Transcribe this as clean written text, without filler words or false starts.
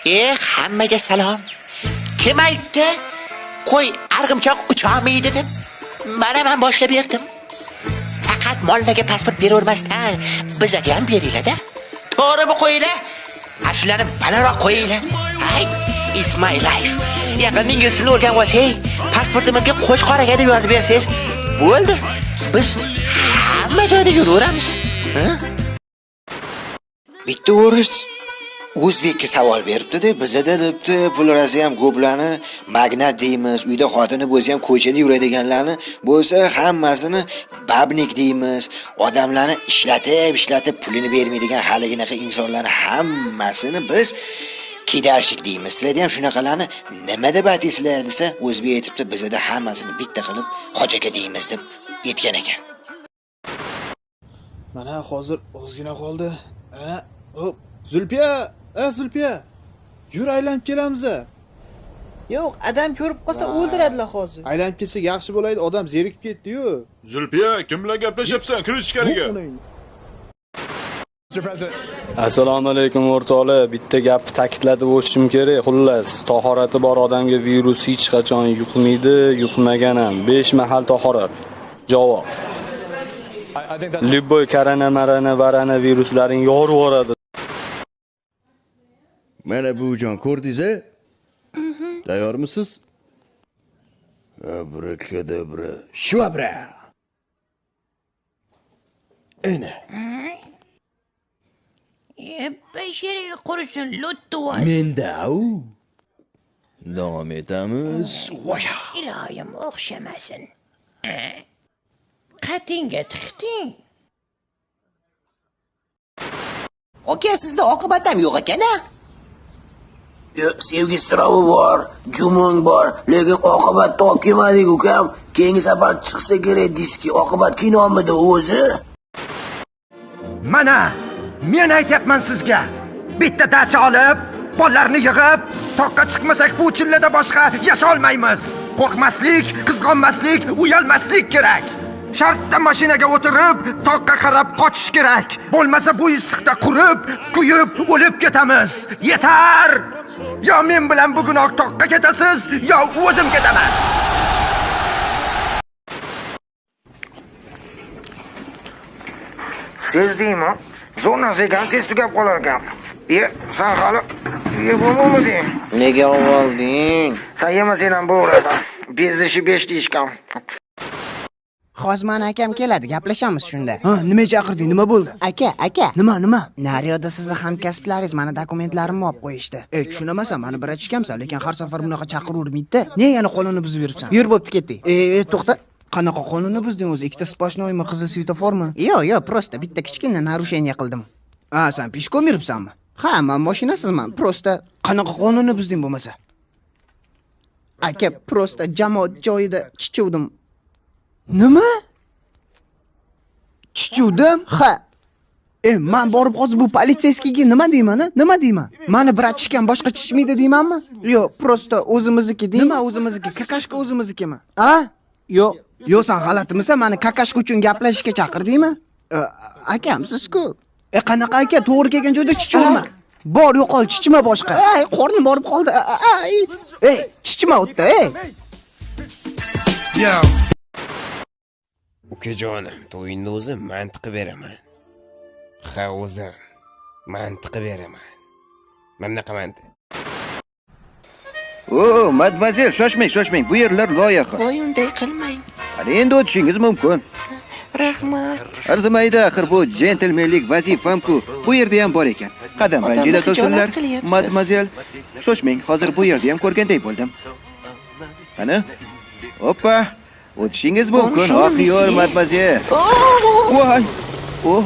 Hammaga salom. Kim aytdi? Qo'y arg'imchoq uchami dedim. Mana men boshlab berdim. Faqat mollaga pasport beravermasdan bizga ham beringlar-da. To'g'rimi qo'yinglar? Ashulani balandroq qo'yinglar. Ay, it's my life. Yaqin inglizini o'rganib olsangiz, pasportimizga qo'shqoraga deb yozib bersangiz, bo'ldi. Biz hamma joyda yuraveramiz. Bitta o'ris o'zbekka savol beribdi-da, bizda debdi, pullarni ham ko'plani magnat deymiz, uyda xotini bo'lsa ham ko'chada yuradiganlarni bo'lsa hammasini babnik deymiz. Odamlarni ishlatib pulini bermaydigan haliginaqa insonlarni hammasini biz kidashik deymiz. Sizlarda ham shunaqalarni nima deb aytaysizlar desa, o'zbek aytibdi, bizda hammasini bitta qilib xo'jaka deymiz deb aytgan ekan. Mana hozir ozgina qoldi. Hop, Zulfiya, Zulfiya. Yur aylanib kelamiz. Yo'q, adam ko'rib qolsa o'ldiradilar hozir. Aylanib kelsak yaxshi bo'laydi, odam zerikib ketdi-yu. Zulfiya, kim bilan gaplashyapsan? Kir ichkariga. Assalomu alaykum o'rtoqlar. Bitta gapni ta'kidlatib o'tishim kerak. Xullas, tahorati bor odamga virus hech qachon yuqmaydi, yuqmagan ham. 5 mahal tahorat. Javob. Любой korona, varana viruslaring yorib yuboradi. Mana bujon ko'rdingiz-a? Tayyormisiz? Abrakadabra. Shvabra. Ana. Bashariga qursin, luttuvoy. Menda-u. Davom etamiz. Iloyim o'xshamasin. Qatinga tiqding. Aka, sizda oqibat ham yo'q ekan-a? Sevgi istrovi bor, jumung bor, lekin oqibat topib kelmadik ukam. Keyingi safar chiqsa kerak diski. Oqibat kinomida o'zi. Mana, men aytyapman sizga. Bitta dacha olib, bollarni yig'ib, toqqa chiqmasak bu chillada boshqa yasha olmaymiz. Qo'rqmaslik, qizg'onmaslik, uyalmaslik kerak. Shartda mashinaga o'tirib, toqqa qarab qochish kerak. Bo'lmasa bu issiqda qurib, kuyib, o'lib ketamiz. Yetar! Yo men bilan bugun toqqa ketasiz, yo o'zim ketaman. Sezdingmi? Zona segan tez tugab qolar ekan. Sen hali bo'lmading. Nega olding? Sen yemasang ham bo'lardi. Bezishi 5 deyishgan. Hozman akam keladi, gaplashamiz shunda. Nima chaqirding? Nima bo'ldi? Aka. Nima? Naryoda sizni hamkasblaringiz mana dokumentlarimni olib qo'yishdi. Tushunamasam, mani bir aytishgansan, lekin har safar bunaqa chaqiravermaydi-da. Ne yana qonunni buzib yuribsan? Yur bo'pti, ketdik. To'xta. Qanaqa qonunni buzding o'zi? Ikkita splashnoymi, qizil svetoformi? Yo'q, prosta bitta kichkina narusheniya qildim. Sen pishkom yuribsanmi? Ha, men mashinasizman. Prosta qanaqa qonunni buzding bo'lmasa? Aka, prosta jamoat joyida chichuvdim. Nima? Chichuvdim? Ha. Men borib hozir bu politsiyskiga nima deyman? Mani bir achishgan boshqa chichmaydi deymanmi? Yo'q, prosta o'zimizniki deyman. Nima o'zimizniki? Kakashka o'zimiznikimi? Yo'q, sen g'alatimisan, meni kakashka uchun gaplashishga chaqirdingmi? Akamsiz-ku. Qanaqa aka, to'g'ri kelgan joyda chichuvma. Bor yo'qol, chichma boshqa. Qornim borib qoldi. Chichma o'tda, Ukajonim, to'yinni o'zim mantiqi beraman. Ha, o'zim mantiqi beraman. Mamnaqa mantiq. Madmazel, shoshmang. Bu yerlar loyiha. Voy, unday qilmang. Endi o'tishingiz mumkin. Rahmat. Arzimaydi, axir bu jentelmenlik vazifam-ku. Bu yerda ham bor ekan. Qadam ranjida qilsinlar. Madmazel, shoshmang, hozir bu yerda ham ko'rgandek bo'ldim. Qani? Hoppa. O'tishingiz mumkin. Oxiyor, madmazel. Voy.